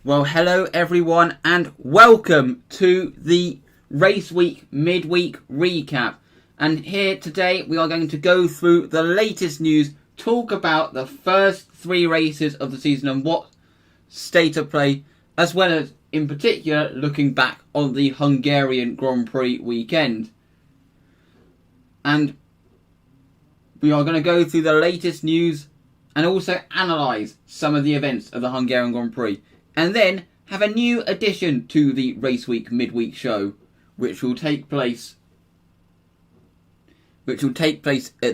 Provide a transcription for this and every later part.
Well, hello everyone and welcome to the RaceWeek Midweek recap. And here today we are going to go through the latest news, talk about the first three races of the season and what state of play, as well as in particular looking back on the Hungarian Grand Prix weekend. And we are going to go through the latest news and also analyse some of the events of the Hungarian Grand Prix. And then have a new addition to the RaceWeek Midweek show, which will take place at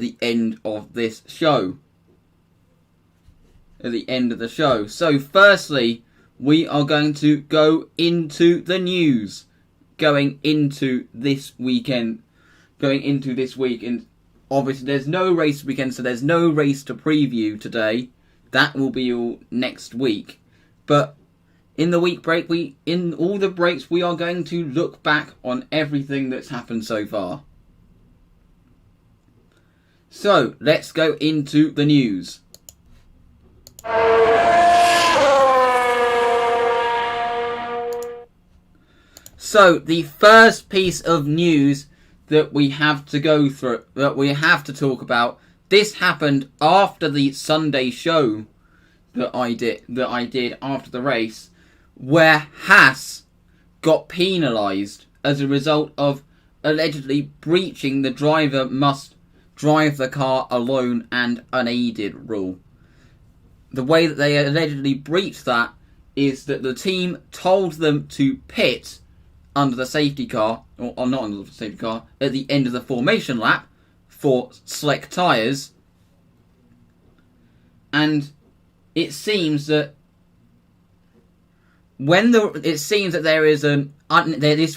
the end of this show. At the end of the show. So firstly, we are going to go into the news. Going into this week. And obviously there's no race weekend, so there's no race to preview today. That will be all next week. But in the week break, in all the breaks, we are going to look back on everything that's happened so far. So, let's go into the news. So, the first piece of news that we have to go through, that we have to talk about, this happened after the Sunday show that I did after the race, where Haas got penalised as a result of allegedly breaching the driver must drive the car alone and unaided rule. The way that they allegedly breached that is that the team told them to pit under the safety car, or not under the safety car, at the end of the formation lap for slick tyres, and it seems that this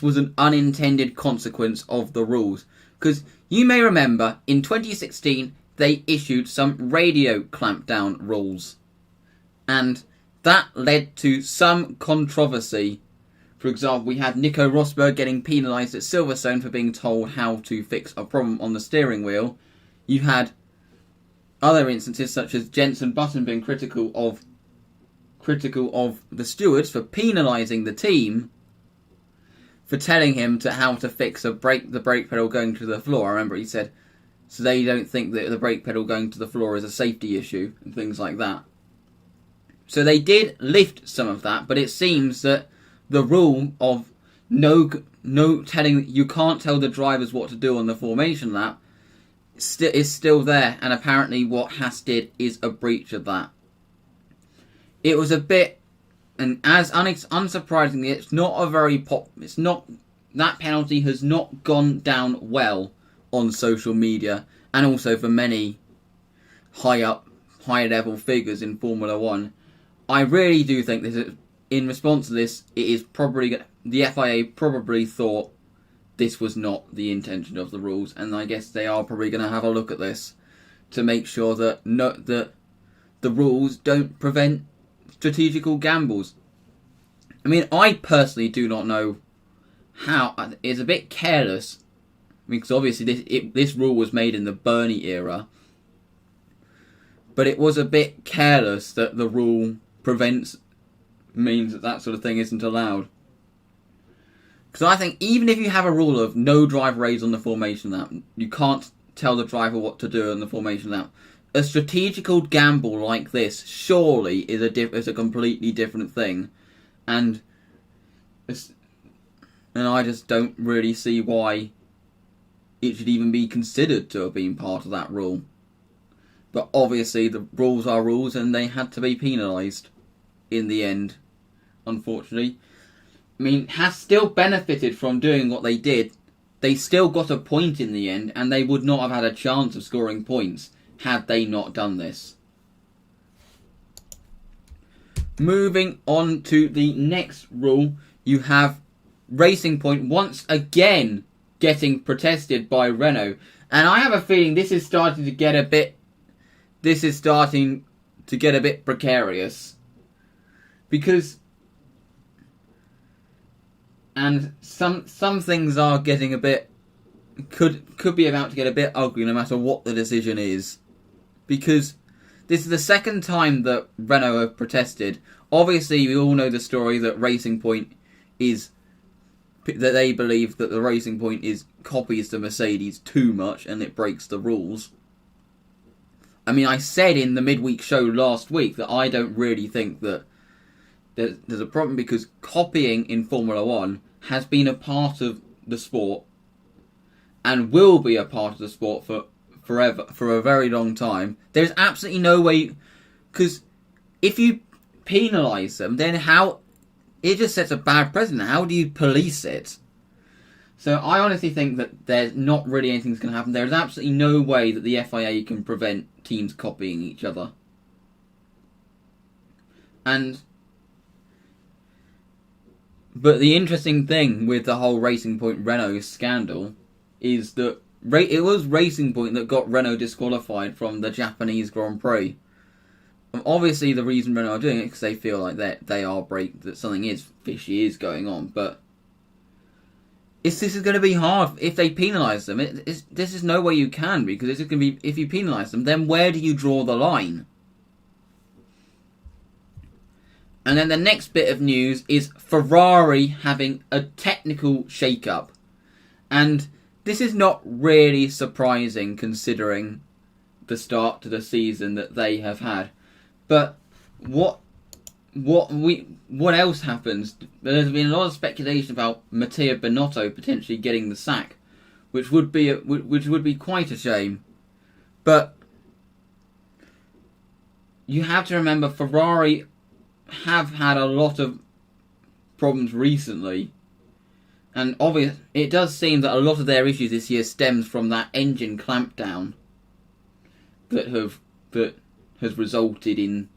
was an unintended consequence of the rules. Because you may remember, in 2016, they issued some radio clampdown rules. And that led to some controversy. For example, we had Nico Rosberg getting penalised at Silverstone for being told how to fix a problem on the steering wheel. You had other instances, such as Jenson Button being critical of the stewards for penalising the team for telling him how to fix the brake pedal going to the floor. I remember he said, so they don't think that the brake pedal going to the floor is a safety issue and things like that. So they did lift some of that, but it seems that the rule of you can't tell the drivers what to do on the formation lap is still there, and apparently what Haas did is a breach of that. It was a bit, and as unsurprisingly, it's not a very that penalty has not gone down well on social media, and also for many high level figures in Formula 1. I really do think this, in response to this, it is probably, the FIA probably thought this was not the intention of the rules, and I guess they are probably going to have a look at this to make sure that the rules don't prevent strategical gambles. I mean, I personally do not know how. It's a bit careless, because obviously this rule was made in the Bernie era, but it was a bit careless that the rule means that sort of thing isn't allowed. Because I think even if you have a rule of no driver aids on the formation lap, you can't tell the driver what to do on the formation lap. A strategical gamble like this surely is a completely different thing, and I just don't really see why it should even be considered to have been part of that rule. But obviously the rules are rules, and they had to be penalised in the end, unfortunately. I mean, Haas still benefited from doing what they did. They still got a point in the end, and they would not have had a chance of scoring points had they not done this. Moving on to the next rule, you have Racing Point once again getting protested by Renault. And I have a feeling this is starting to get a bit precarious. Because some things are getting a bit could be about to get a bit ugly no matter what the decision is. Because This is the second time that Renault have protested. Obviously, we all know the story that Racing Point is... that they believe that the Racing Point copies the Mercedes too much and it breaks the rules. I mean, I said in the midweek show last week that I don't really think that there's a problem, because copying in Formula 1 has been a part of the sport and will be a part of the sport for forever, for a very long time. There's absolutely no way, because if you penalise them, then how... it just sets a bad precedent. How do you police it? So I honestly think that there's not really anything that's going to happen. There's absolutely no way that the FIA can prevent teams copying each other. But the interesting thing with the whole Racing Point Renault scandal is that it was Racing Point that got Renault disqualified from the Japanese Grand Prix. And obviously, the reason Renault are doing it is because they feel like that something is fishy is going on. But this is going to be hard if they penalise them. This is no way you can, because it's going to be, if you penalise them, then where do you draw the line? And then the next bit of news is Ferrari having a technical shake-up. And this is not really surprising considering the start to the season that they have had. But what else happens? There's been a lot of speculation about Matteo Binotto potentially getting the sack, which would be quite a shame. But you have to remember, Ferrari have had a lot of problems recently, and obviously it does seem that a lot of their issues this year stems from that engine clampdown that has resulted in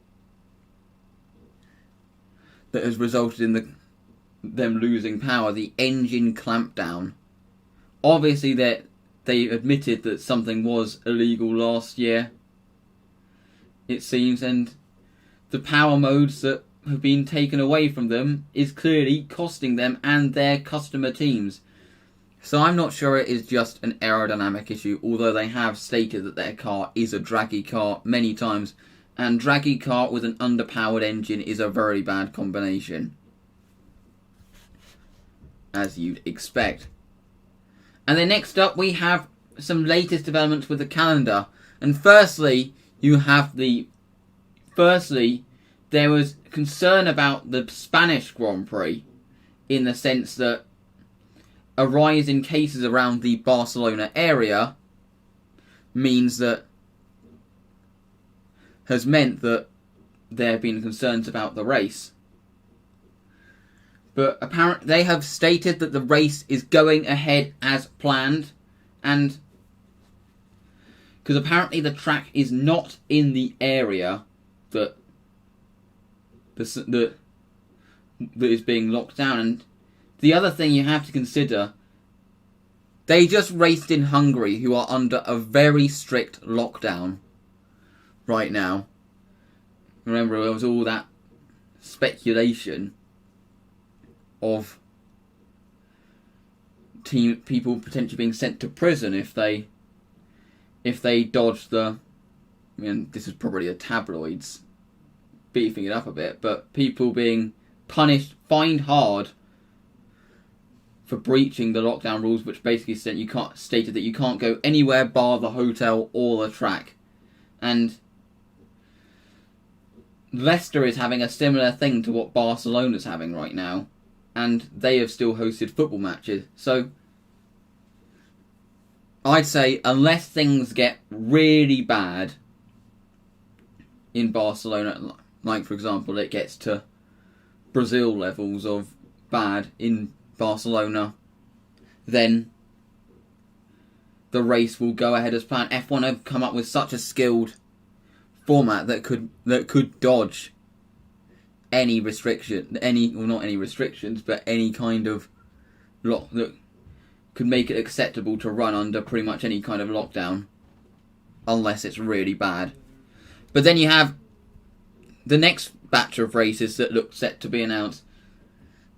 them losing power. The engine clampdown. Obviously, they admitted that something was illegal last year, it seems, and the power modes that have been taken away from them is clearly costing them and their customer teams. So I'm not sure it is just an aerodynamic issue, although they have stated that their car is a draggy car many times, and draggy car with an underpowered engine is a very bad combination, as you'd expect. And then next up we have some latest developments with the calendar. And firstly, there was concern about the Spanish Grand Prix, in the sense that a rise in cases around the Barcelona area has meant that there have been concerns about the race. But apparently they have stated that the race is going ahead as planned, and because apparently the track is not in the area that is being locked down. And the other thing you have to consider, they just raced in Hungary, who are under a very strict lockdown right now. Remember, there was all that speculation of people potentially being sent to prison if they dodged the... I mean, this is probably the tabloids beefing it up a bit, but people being punished, fined hard for breaching the lockdown rules, which basically stated that you can't go anywhere bar the hotel or the track. And Leicester is having a similar thing to what Barcelona's having right now, and they have still hosted football matches. So I'd say, unless things get really bad in Barcelona, like for example it gets to Brazil levels of bad in Barcelona, then the race will go ahead as planned. F1 have come up with such a skilled format that could dodge any restriction, not any restrictions, but any kind of lock that could make it acceptable to run under pretty much any kind of lockdown, unless it's really bad. But then you have the next batch of races that look set to be announced.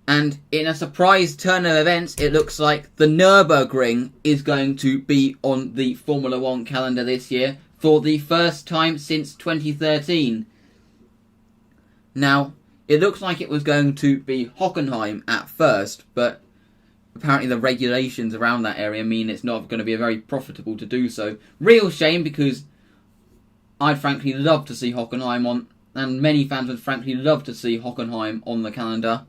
And in a surprise turn of events, it looks like the Nürburgring is going to be on the Formula 1 calendar this year. for the first time since 2013. Now, it looks like it was going to be Hockenheim at first, but apparently the regulations around that area mean it's not going to be very profitable to do so. Real shame, because I'd frankly love to see Hockenheim on, and many fans would frankly love to see Hockenheim on the calendar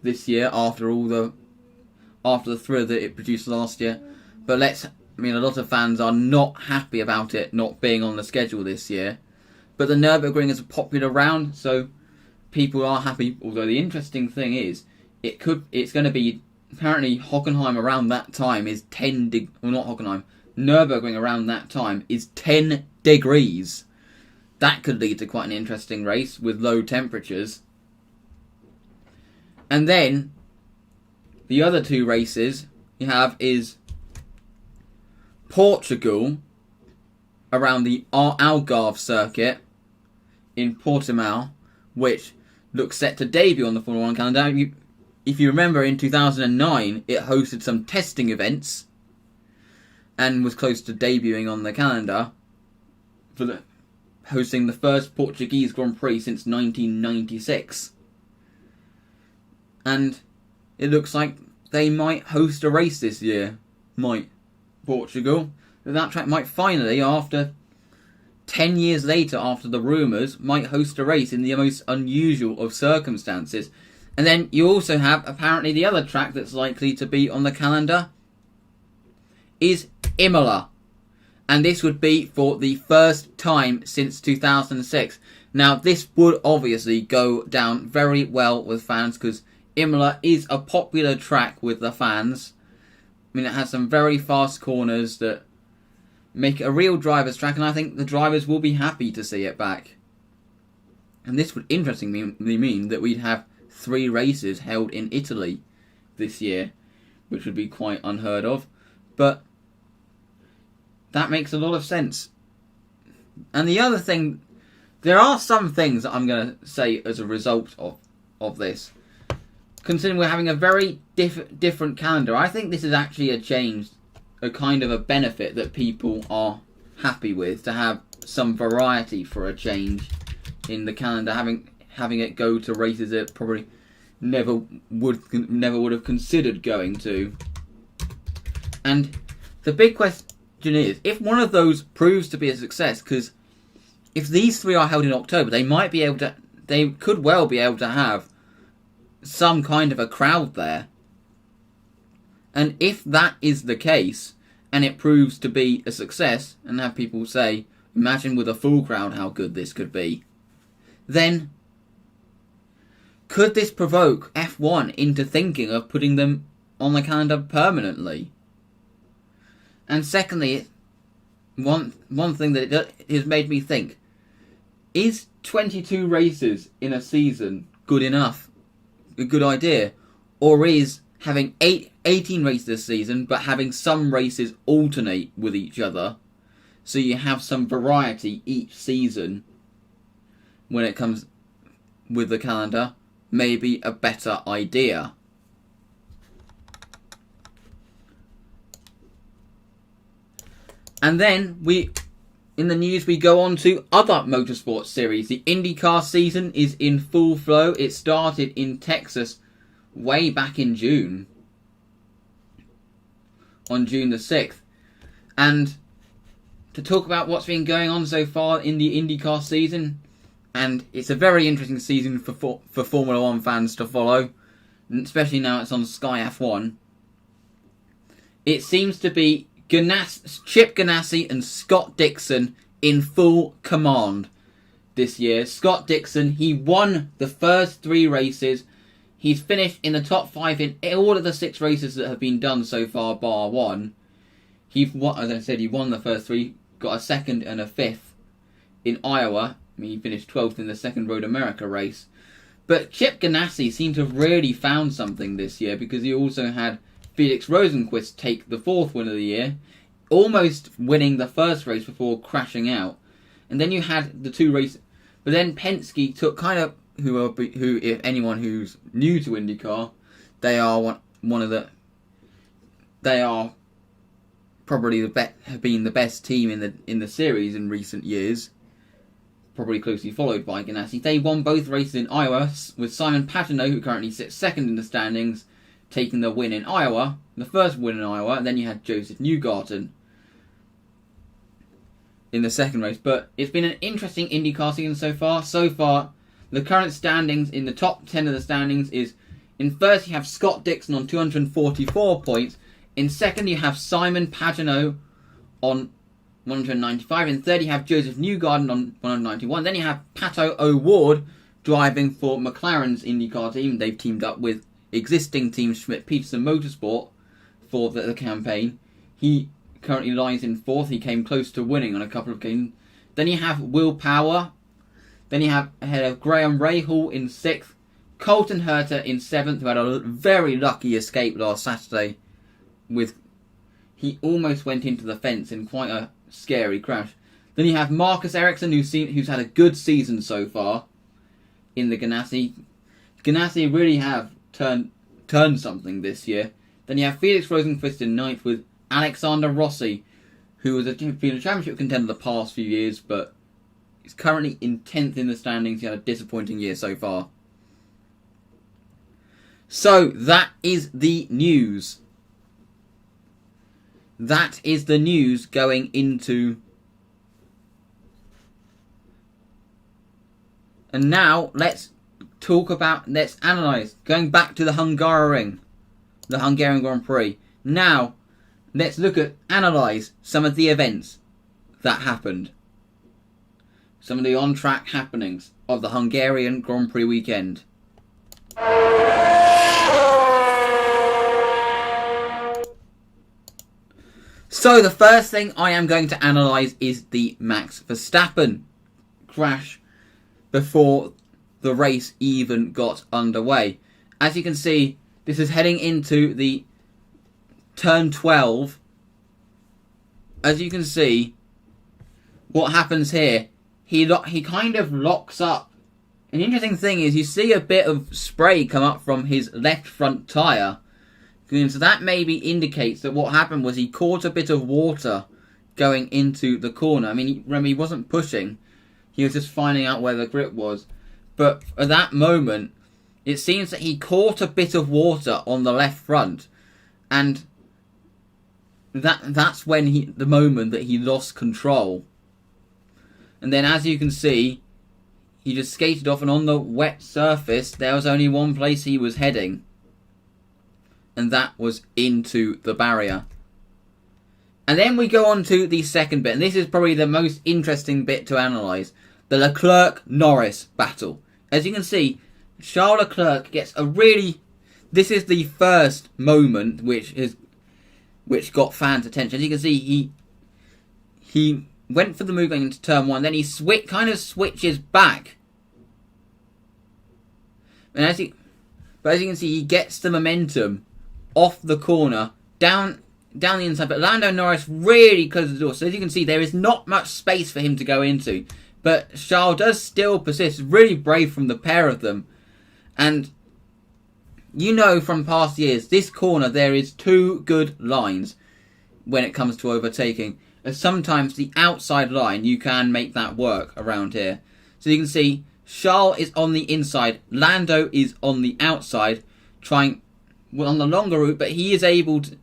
this year after the thrill that it produced last year. But a lot of fans are not happy about it not being on the schedule this year. But the Nürburgring is a popular round, so people are happy. Although the interesting thing is, it's going to be, apparently Hockenheim around that time is Nürburgring around that time is 10 degrees. That could lead to quite an interesting race with low temperatures. And then the other two races you have is Portugal around the Algarve circuit in Portimao, which looks set to debut on the Formula 1 calendar. If you remember, in 2009 it hosted some testing events and was close to debuting on the calendar for hosting the first Portuguese Grand Prix since 1996. And it looks like they might host a race this year. Portugal. That track might finally, after 10 years later, after the rumours, might host a race in the most unusual of circumstances. And then you also have, apparently, the other track that's likely to be on the calendar is Imola. And this would be for the first time since 2006. Now, this would obviously go down very well with fans, because Imola is a popular track with the fans. It has some very fast corners that make it a real driver's track, and I think the drivers will be happy to see it back. And this would interestingly mean that we'd have 3 races held in Italy this year, which would be quite unheard of. But that makes a lot of sense. And the other thing, there are some things that I'm going to say as a result of this. Considering we're having a very different calendar, I think this is actually a change, a kind of a benefit that people are happy with, to have some variety for a change in the calendar, having it go to races that probably never would have considered going to. And the big question is, if one of those proves to be a success, because if these 3 are held in October, they could well be able to have some kind of a crowd there. And if that is the case, and it proves to be a success, and have people say, imagine with a full crowd how good this could be, then could this provoke F1 into thinking of putting them on the calendar permanently? And secondly, one thing that it has made me think, is 22 races in a season good enough? A good idea? Or is having 18 races this season, but having some races alternate with each other, so you have some variety each season when it comes with the calendar, maybe a better idea? And then in the news, we go on to other motorsport series. The IndyCar season is in full flow. It started in Texas way back in June. On June the 6th. And to talk about what's been going on so far in the IndyCar season, and it's a very interesting season for Formula 1 fans to follow, especially now it's on Sky F1. It seems to be Chip Ganassi and Scott Dixon in full command this year. Scott Dixon, he won the first 3 races. He's finished in the top 5 in all of the 6 races that have been done so far, bar 1. He won the first 3, got a 2nd and a 5th in Iowa. He finished 12th in the 2nd Road America race. But Chip Ganassi seemed to have really found something this year, because he also had Felix Rosenqvist take the 4th win of the year, almost winning the first race before crashing out. And then you had the 2 races. But then Penske took kind of, who if anyone who's new to IndyCar, they are probably have been the best team in the series in recent years, probably closely followed by Ganassi. They won both races in Iowa, with Simon Pagenaud, who currently sits second in the standings, taking the win in Iowa, the first win in Iowa. And then you had Joseph Newgarden in the second race. But it's been an interesting IndyCar season so far. So far, the current standings in the top 10 of the standings is, in first you have Scott Dixon on 244 points. In second you have Simon Pagenaud on 195. In third you have Joseph Newgarden on 191. Then you have Pato O'Ward driving for McLaren's IndyCar team. They've teamed up with existing team Schmidt-Peterson Motorsport for the campaign. He currently lies in fourth. He came close to winning on a couple of games. Then you have Will Power. Then you have ahead of Graham Rahal in sixth. Colton Herta in seventh, who had a very lucky escape last Saturday. He almost went into the fence in quite a scary crash. Then you have Marcus Ericsson, who's had a good season so far in the Ganassi. Ganassi really have turned something this year. Then you have Felix Rosenqvist in ninth, with Alexander Rossi, who has been a championship contender the past few years, but is currently in 10th in the standings. He had a disappointing year so far. So, that is the news. That is the news going into... And now, let's analyse. Going back to the Hungarian Grand Prix. Now, let's analyse some of the events that happened. Some of the on-track happenings of the Hungarian Grand Prix weekend. So the first thing I am going to analyse is the Max Verstappen crash before the race even got underway. As you can see, this is heading into the turn 12. As you can see, what happens here, he kind of locks up. An interesting thing is you see a bit of spray come up from his left front tyre. So that maybe indicates that what happened was he caught a bit of water going into the corner. I mean, remember, he wasn't pushing. He was just finding out where the grip was. But at that moment, it seems that he caught a bit of water on the left front. And that's when the moment that he lost control. And then, as you can see, he just skated off, and on the wet surface, there was only one place he was heading. And that was into the barrier. And then we go on to the second bit, and this is probably the most interesting bit to analyse. The Leclerc-Norris battle. As you can see, Charles Leclerc gets a really... This is the first moment which got fans' attention. As you can see, he went for the move going into turn one, then he kind of switches back. And as you can see, he gets the momentum off the corner, down the inside, but Lando Norris really closes the door. So as you can see, there is not much space for him to go into. But Charles does still persist, really brave from the pair of them. And you know from past years, this corner, there is two good lines when it comes to overtaking. As sometimes the outside line, you can make that work around here. So you can see, Charles is on the inside, Lando is on the outside, trying... on the longer route, but he is able to...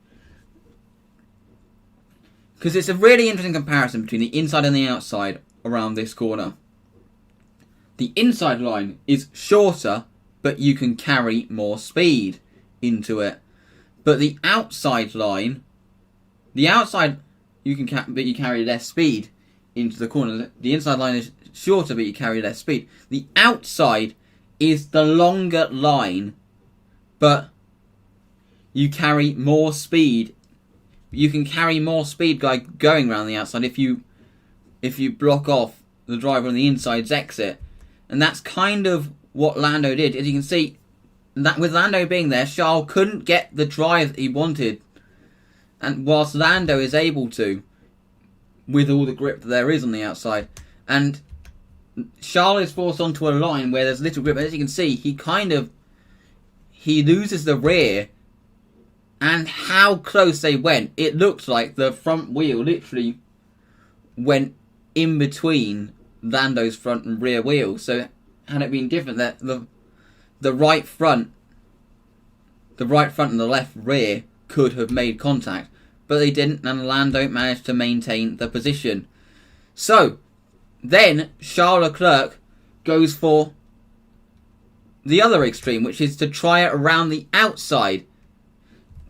Because it's a really interesting comparison between the inside and the outside around this corner. The inside line is shorter, but you can carry more speed into it. But the outside line... The outside, but you carry less speed into the corner. The inside line is shorter, but you carry less speed. The outside is the longer line, but... you carry more speed. You can carry more speed going around the outside if you block off the driver on the inside's exit. And that's kind of what Lando did. As you can see, that with Lando being there, Charles couldn't get the drive that he wanted. And whilst Lando is able to, with all the grip that there is on the outside. And Charles is forced onto a line where there's little grip. As you can see, he loses the rear and how close they went. It looked like the front wheel literally went in between Lando's front and rear wheels. So had it been different, that the right front and the left rear could have made contact, but they didn't, and Lando managed to maintain the position. So then Charles Leclerc goes for the other extreme, which is to try it around the outside.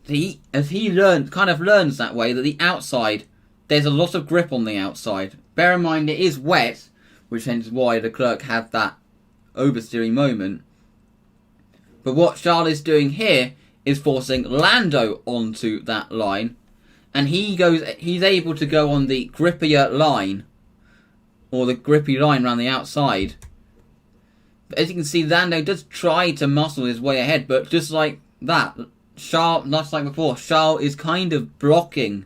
He learns that way, that the outside, there's a lot of grip on the outside. Bear in mind it is wet, which hence why Leclerc had that oversteering moment. But what Charles is doing here is forcing Lando onto that line, and he's able to go on the grippier line, or the grippy line around the outside. But as you can see, Lando does try to muscle his way ahead, but just like that, just like before, Charles is kind of blocking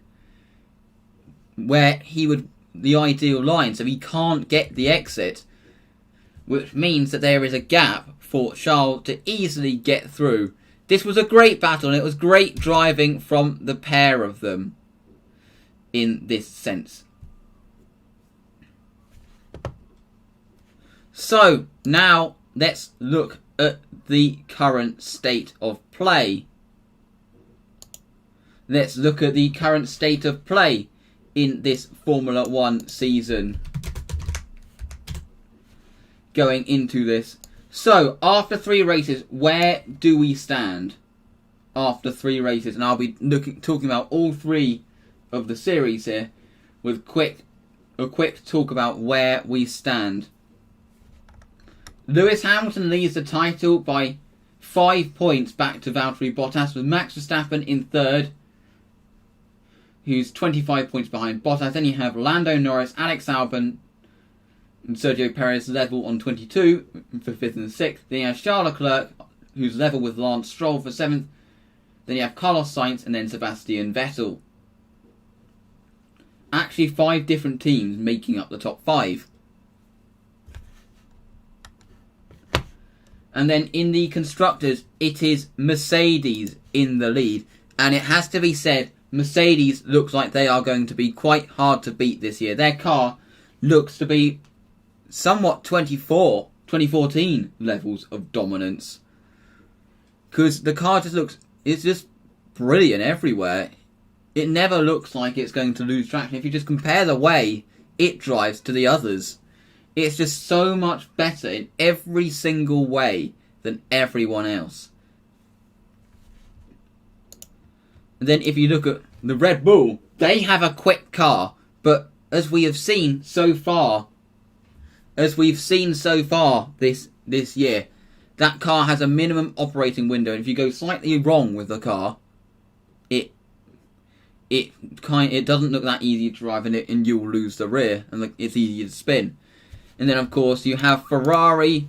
where the ideal line, so he can't get the exit, which means that there is a gap for Charles to easily get through. This was a great battle, and it was great driving from the pair of them in this sense. So, now let's look at the current state of play. Let's look at the current state of play in this Formula 1 season. Going into this. So, after 3 races, where do we stand? After 3 races, and I'll be talking about all 3 of the series here with a quick talk about where we stand. Lewis Hamilton leads the title by 5 points back to Valtteri Bottas, with Max Verstappen in 3rd, who's 25 points behind Bottas. Then you have Lando Norris, Alex Albon, and Sergio Perez level on 22 for 5th and 6th. Then you have Charles Leclerc, who's level with Lance Stroll for 7th. Then you have Carlos Sainz, and then Sebastian Vettel. Actually 5 different teams making up the top 5. And then in the Constructors, it is Mercedes in the lead. And it has to be said, Mercedes looks like they are going to be quite hard to beat this year. Their car looks to be somewhat 2014 levels of dominance. Because the car it's just brilliant everywhere. It never looks like it's going to lose traction. If you just compare the way it drives to the others, it's just so much better in every single way than everyone else. And then if you look at the Red Bull, they have a quick car, but as we have seen so far this year, that car has a minimum operating window, and if you go slightly wrong with the car, it doesn't look that easy to drive, and you'll lose the rear, and it's easy to spin. And then, of course, you have Ferrari,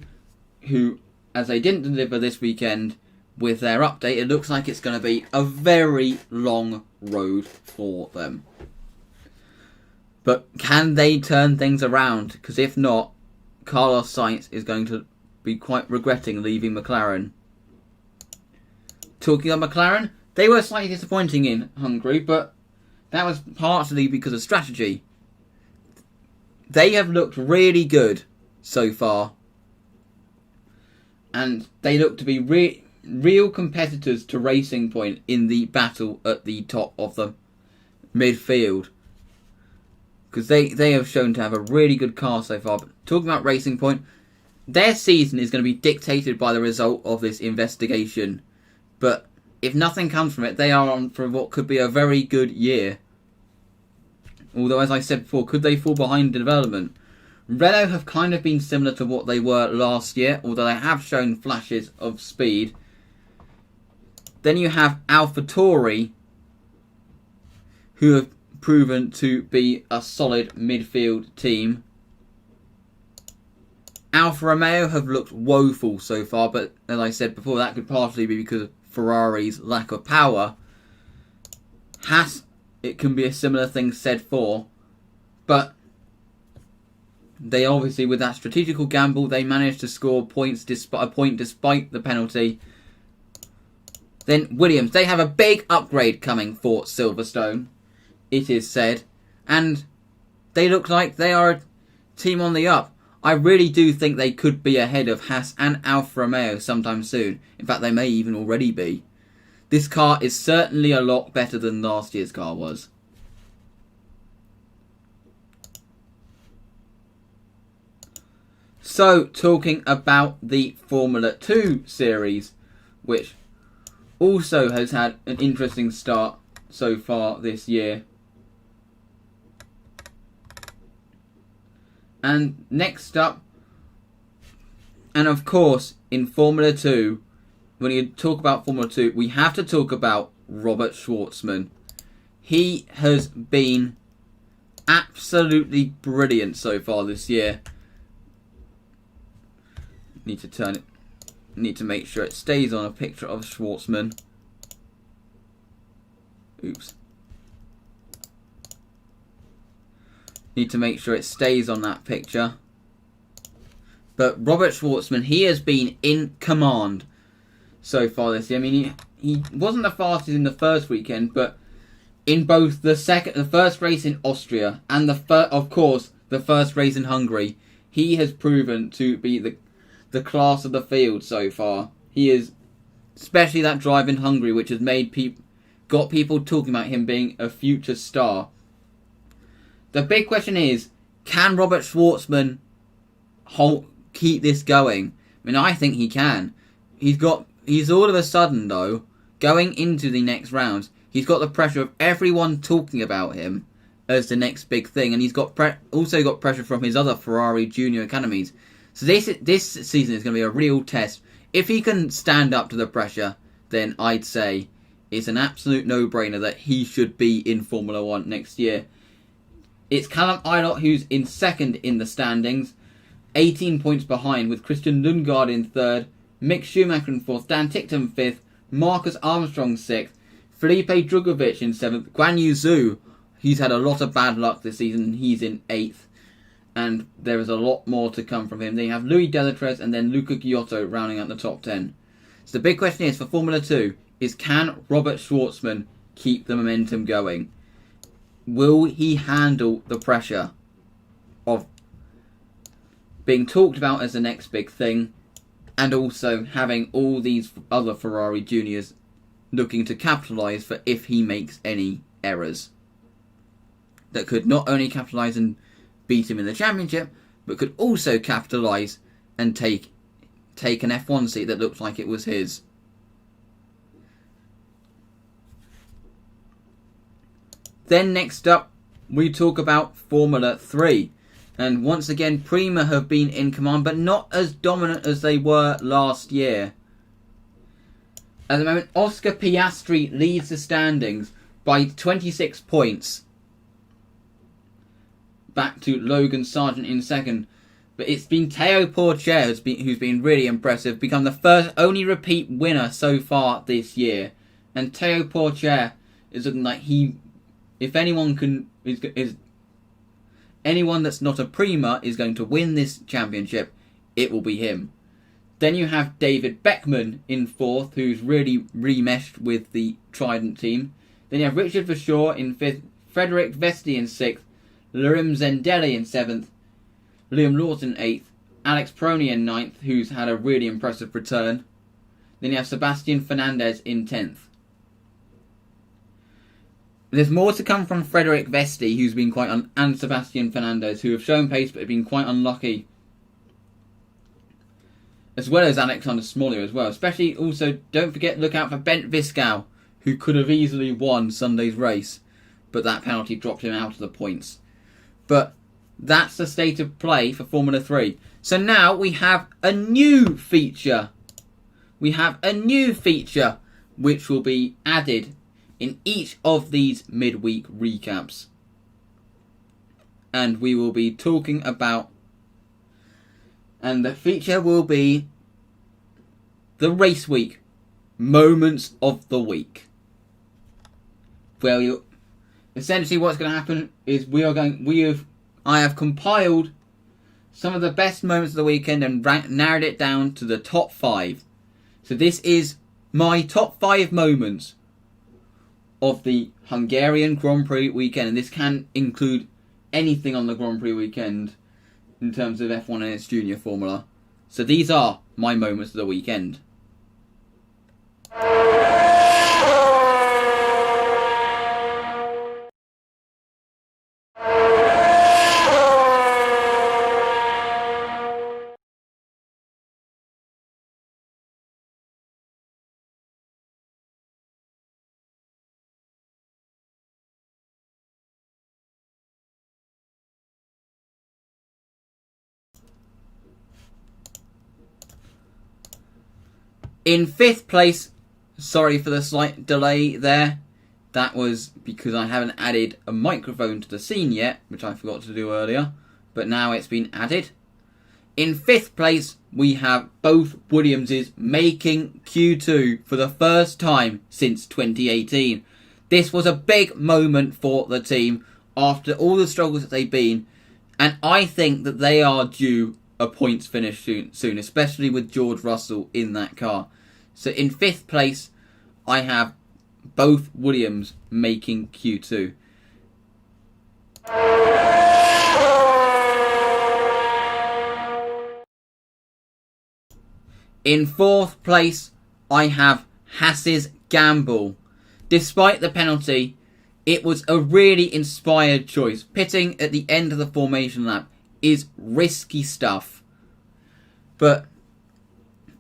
who, as they didn't deliver this weekend with their update, it looks like it's going to be a very long road for them. But can they turn things around? Because if not, Carlos Sainz is going to be quite regretting leaving McLaren. Talking of McLaren, they were slightly disappointing in Hungary, but that was partly because of strategy. They have looked really good so far, and they look to be real competitors to Racing Point in the battle at the top of the midfield, because they have shown to have a really good car so far. But talking about Racing Point, their season is going to be dictated by the result of this investigation, but if nothing comes from it, they are on for what could be a very good year. Although, as I said before, could they fall behind in development? Renault have kind of been similar to what they were last year, although they have shown flashes of speed. Then you have AlphaTauri, who have proven to be a solid midfield team. Alfa Romeo have looked woeful so far, but as I said before, that could partially be because of Ferrari's lack of power. It can be a similar thing said for, but they obviously, with that strategical gamble, they managed to score points despite the penalty. Then Williams, they have a big upgrade coming for Silverstone, it is said. And they look like they are a team on the up. I really do think they could be ahead of Haas and Alfa Romeo sometime soon. In fact, they may even already be. This car is certainly a lot better than last year's car was. So, talking about the Formula 2 series, which also has had an interesting start so far this year. And next up, and of course, in Formula 2, when you talk about Formula 2, we have to talk about Robert Schwartzman. He has been absolutely brilliant so far this year. Need to turn it. Need to make sure it stays on a picture of Schwartzman. Oops. Need to make sure it stays on that picture. But Robert Schwartzman, he has been in command so far this year. I mean, he wasn't the fastest in the first weekend, but in both the first race in Austria and of course the first race in Hungary, he has proven to be the class of the field so far. He is, especially that drive in Hungary, which has got people talking about him being a future star. The big question is, can Robert Schwartzman keep this going? I mean, I think he can. He's all of a sudden, though, going into the next rounds, he's got the pressure of everyone talking about him as the next big thing, and he's also got pressure from his other Ferrari Junior Academies. So this season is going to be a real test. If he can stand up to the pressure, then I'd say it's an absolute no-brainer that he should be in Formula 1 next year. It's Callum Ilott who's in second in the standings, 18 points behind, with Christian Lundgaard in third, Mick Schumacher in fourth, Dan Ticktum fifth, Marcus Armstrong sixth, Felipe Drugovich in seventh, Guan Yu Zhou, he's had a lot of bad luck this season, he's in eighth. And there is a lot more to come from him. Then you have Louis Delatres and then Luca Giotto rounding out the top 10. So the big question is for Formula 2 is, can Robert Schwartzman keep the momentum going? Will he handle the pressure of being talked about as the next big thing, and also having all these other Ferrari juniors looking to capitalise for if he makes any errors that could not only capitalise and beat him in the championship, but could also capitalise and take an F1 seat that looked like it was his. Then next up, we talk about Formula 3. And once again, Prima have been in command, but not as dominant as they were last year. At the moment, Oscar Piastri leads the standings by 26 points. Back to Logan Sargent in second. But it's been Théo Pourchaire who's been really impressive. Become the only repeat winner so far this year. And Théo Pourchaire is looking like if anyone anyone that's not a Prima is going to win this championship, it will be him. Then you have David Beckman in fourth, who's really remeshed with the Trident team. Then you have Richard Verschoor in fifth, Frederick Vesti in sixth, Liam Zendelli in seventh, Liam Lawson in eighth, Alex Prony in ninth, who's had a really impressive return. Then you have Sebastian Fernandez in 10th. There's more to come from Frederick Vesti, who's been and Sebastian Fernandez, who have shown pace but have been quite unlucky. As well as Alexander Smolley as well. Especially also, don't forget, look out for Bent Viscow, who could have easily won Sunday's race, but that penalty dropped him out of the points. But that's the state of play for Formula 3. So now we have a new feature. We have a new feature which will be added in each of these midweek recaps. And we will be talking about... And the feature will be the RaceWeek Moments of the Week. Well, essentially what's going to happen is I have compiled some of the best moments of the weekend and narrowed it down to the top 5. So this is my top 5 moments of the Hungarian Grand Prix weekend, and this can include anything on the Grand Prix weekend in terms of F1 and its junior formula. So these are my moments of the weekend. In 5th place, sorry for the slight delay there. That was because I haven't added a microphone to the scene yet, which I forgot to do earlier. But now it's been added. In 5th place, we have both Williamses making Q2 for the first time since 2018. This was a big moment for the team after all the struggles that they've been. And I think that they are due a points finish soon, especially with George Russell in that car. So in 5th place, I have both Williams making Q2. In 4th place, I have Haas's gamble. Despite the penalty, it was a really inspired choice. Pitting at the end of the formation lap is risky stuff. But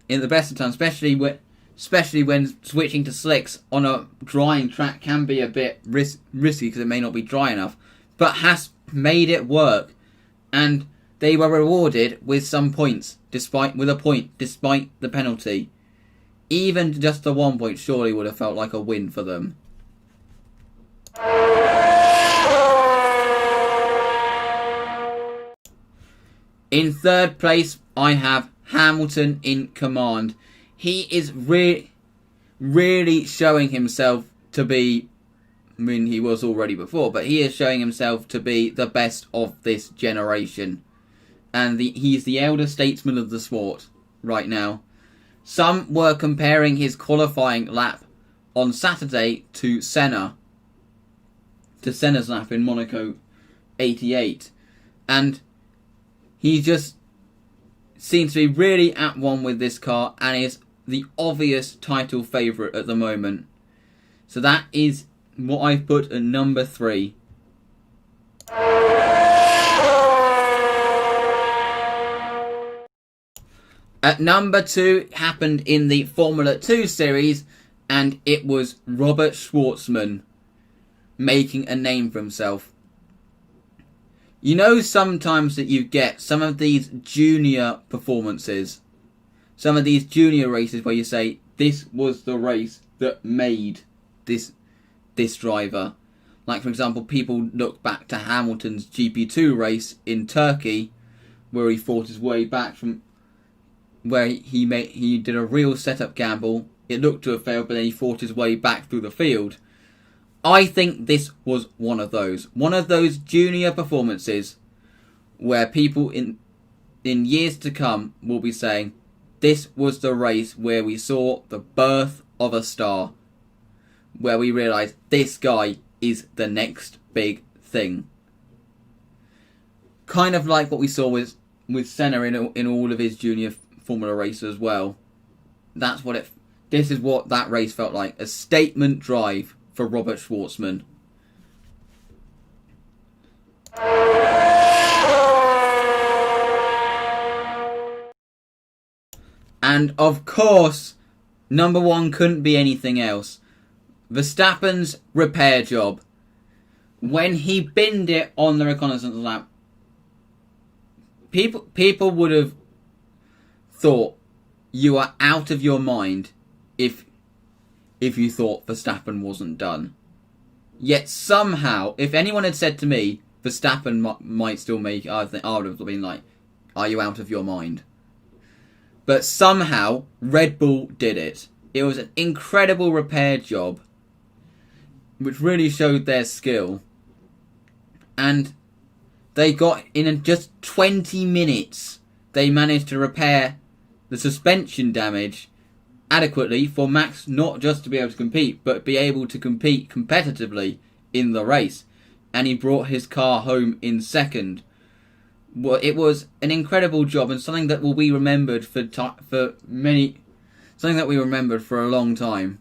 in the best of times, especially when switching to slicks on a drying track can be a bit risky because it may not be dry enough. But Haas made it work, and they were rewarded with some points, despite the penalty. Even just the 1 point surely would have felt like a win for them. In 3rd place, I have Hamilton in command. He is really showing himself to be, I mean, he was already before, but he is showing himself to be the best of this generation. And he's the elder statesman of the sport right now. Some were comparing his qualifying lap on Saturday to Senna's lap in Monaco 88. And he just seems to be really at one with this car and is the obvious title favourite at the moment. So that is what I've put at number 3. At number 2 happened in the Formula 2 series, and it was Robert Schwartzman making a name for himself. You know sometimes that you get some of these junior performances, some of these junior races where you say, this was the race that made this driver. Like, for example, people look back to Hamilton's GP2 race in Turkey, where he fought his way back from where he did a real setup gamble. It looked to have failed, but then he fought his way back through the field. I think this was one of those junior performances where people in years to come will be saying, this was the race where we saw the birth of a star, where we realised this guy is the next big thing. Kind of like what we saw with Senna in all of his junior Formula races as well. This is what that race felt like. A statement drive for Robert Schwartzman. And of course, number 1 couldn't be anything else. Verstappen's repair job. When he binned it on the reconnaissance lap, people would have thought you are out of your mind if you thought Verstappen wasn't done. Yet somehow, if anyone had said to me Verstappen might still make it, I would have been like, are you out of your mind? But somehow Red Bull did it. It was an incredible repair job, which really showed their skill. And they got, in just 20 minutes, they managed to repair the suspension damage adequately for Max not just to be able to compete, but be able to compete competitively in the race. And he brought his car home in second. Well, it was an incredible job and something that will be remembered something that we remembered for a long time.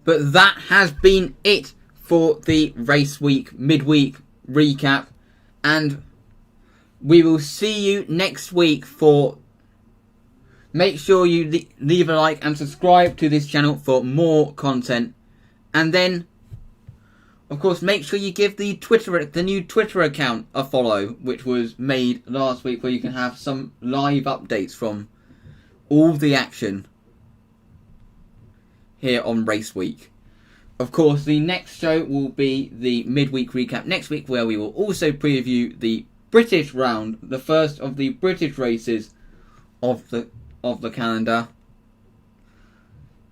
But that has been it for the Race Week midweek recap, and we will see you next week for... Make sure you leave a like and subscribe to this channel for more content. And then, of course, make sure you give the new Twitter account a follow, which was made last week, where you can have some live updates from all the action here on Race Week. Of course, the next show will be the midweek recap next week, where we will also preview the British round, the first of the British races of the calendar,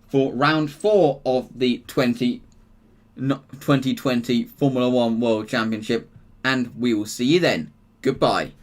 for round 4 of the 2020 Formula 1 World Championship, and we will see you then. Goodbye.